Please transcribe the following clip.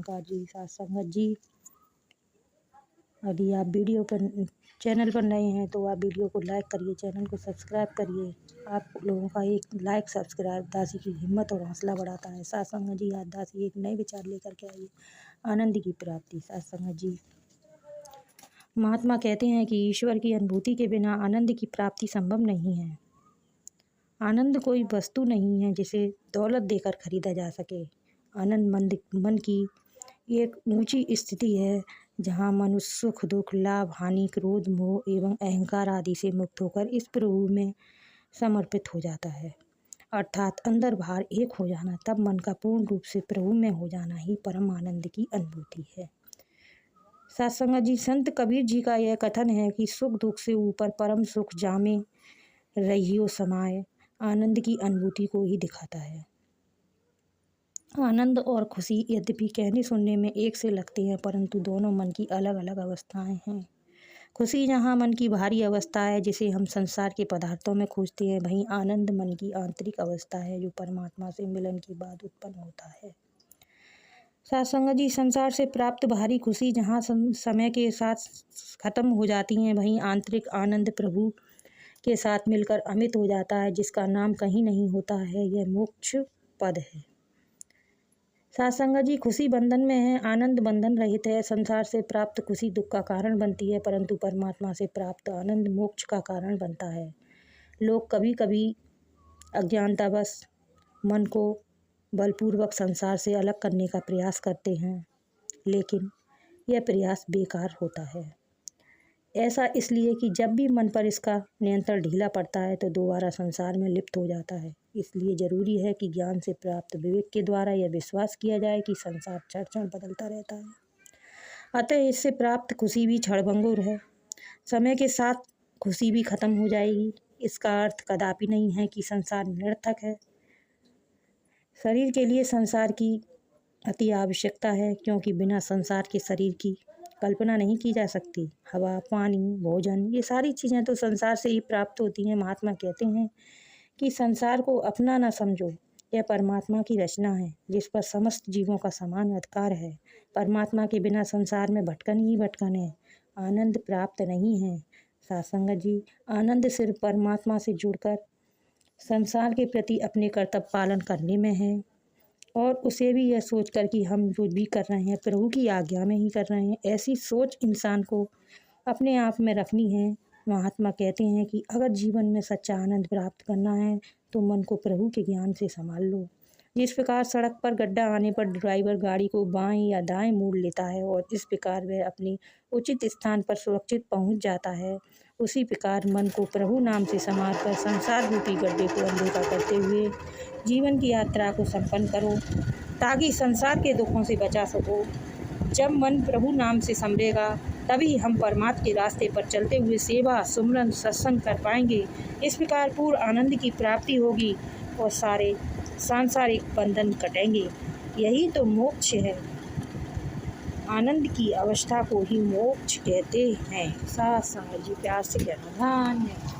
नमस्कार जी साथ संगत जी। यदि आप चैनल पर नए हैं तो आप वीडियो को लाइक करिए, चैनल को सब्सक्राइब करिए। आप लोगों का एक लाइक सब्सक्राइब दासी की हिम्मत और हौसला बढ़ाता है। साथ संगत जी आज दासी एक नए विचार लेकर के आई, आनंद की प्राप्ति। साथ संगत जी महात्मा कहते हैं कि ईश्वर की अनुभूति के बिना आनंद की प्राप्ति संभव नहीं है। आनंद कोई वस्तु नहीं है जिसे दौलत देकर खरीदा जा सके। आनंद मन की एक ऊंची स्थिति है जहाँ मनुष्य सुख दुख लाभ हानि क्रोध मोह एवं अहंकार आदि से मुक्त होकर इस प्रभु में समर्पित हो जाता है, अर्थात अंदर बाहर एक हो जाना। तब मन का पूर्ण रूप से प्रभु में हो जाना ही परम आनंद की अनुभूति है। सत्संग जी संत कबीर जी का यह कथन है कि सुख दुख से ऊपर परम सुख जामे रहियो समाए आनंद की अनुभूति को ही दिखाता है। आनंद और खुशी यद्यपि कहने सुनने में एक से लगते हैं, परंतु दोनों मन की अलग अलग अवस्थाएं हैं। खुशी जहाँ मन की बाहरी अवस्था है जिसे हम संसार के पदार्थों में खोजते हैं, वहीं आनंद मन की आंतरिक अवस्था है जो परमात्मा से मिलन के बाद उत्पन्न होता है। सत्संग जी संसार से प्राप्त बाहरी खुशी जहाँ समय के साथ खत्म हो जाती हैं, वहीं आंतरिक आनंद प्रभु के साथ मिलकर अमित हो जाता है, जिसका नाम कहीं नहीं होता है। यह मोक्ष पद है। सत्संग जी खुशी बंधन में है, आनंद बंधन रहित है। संसार से प्राप्त खुशी दुख का कारण बनती है, परंतु परमात्मा से प्राप्त आनंद मोक्ष का कारण बनता है। लोग कभी कभी अज्ञानतावश मन को बलपूर्वक संसार से अलग करने का प्रयास करते हैं, लेकिन यह प्रयास बेकार होता है। ऐसा इसलिए कि जब भी मन पर इसका नियंत्रण ढीला पड़ता है तो दोबारा संसार में लिप्त हो जाता है। इसलिए जरूरी है कि ज्ञान से प्राप्त विवेक के द्वारा यह विश्वास किया जाए कि संसार क्षण क्षण बदलता रहता है, अतः इससे प्राप्त खुशी भी क्षणभंगुर है। समय के साथ खुशी भी खत्म हो जाएगी। इसका अर्थ कदापि नहीं है कि संसार निरर्थक है। शरीर के लिए संसार की अति आवश्यकता है, क्योंकि बिना संसार के शरीर की कल्पना नहीं की जा सकती। हवा पानी भोजन ये सारी चीज़ें तो संसार से ही प्राप्त होती हैं। महात्मा कहते हैं कि संसार को अपना न समझो, यह परमात्मा की रचना है जिस पर समस्त जीवों का समान अधिकार है। परमात्मा के बिना संसार में भटकन ही भटकन है, आनंद प्राप्त नहीं है। सत्संग जी आनंद सिर्फ परमात्मा से जुड़कर संसार के प्रति अपने कर्तव्य पालन करने में है, और उसे भी यह सोचकर कि हम जो भी कर रहे हैं प्रभु की आज्ञा में ही कर रहे हैं, ऐसी सोच इंसान को अपने आप में रखनी है। महात्मा कहते हैं कि अगर जीवन में सच्चा आनंद प्राप्त करना है तो मन को प्रभु के ज्ञान से संभाल लो। जिस प्रकार सड़क पर गड्ढा आने पर ड्राइवर गाड़ी को बाएं या दाएं मोड़ लेता है और इस प्रकार वह अपनी उचित स्थान पर सुरक्षित पहुंच जाता है, उसी प्रकार मन को प्रभु नाम से संभाल कर संसार रूपी गड्ढे को अनदेखा करते हुए जीवन की यात्रा को संपन्न करो, ताकि संसार के दुखों से बचा सको। जब मन प्रभु नाम से संभलेगा तभी हम परमात्मा के रास्ते पर चलते हुए सेवा सुमरन सत्संग कर पाएंगे। इस प्रकार पूर्ण आनंद की प्राप्ति होगी और सारे सांसारिक बंधन कटेंगे। यही तो मोक्ष है। आनंद की अवस्था को ही मोक्ष कहते हैं। साथ संगत जी प्यार से कहना धन्यवाद।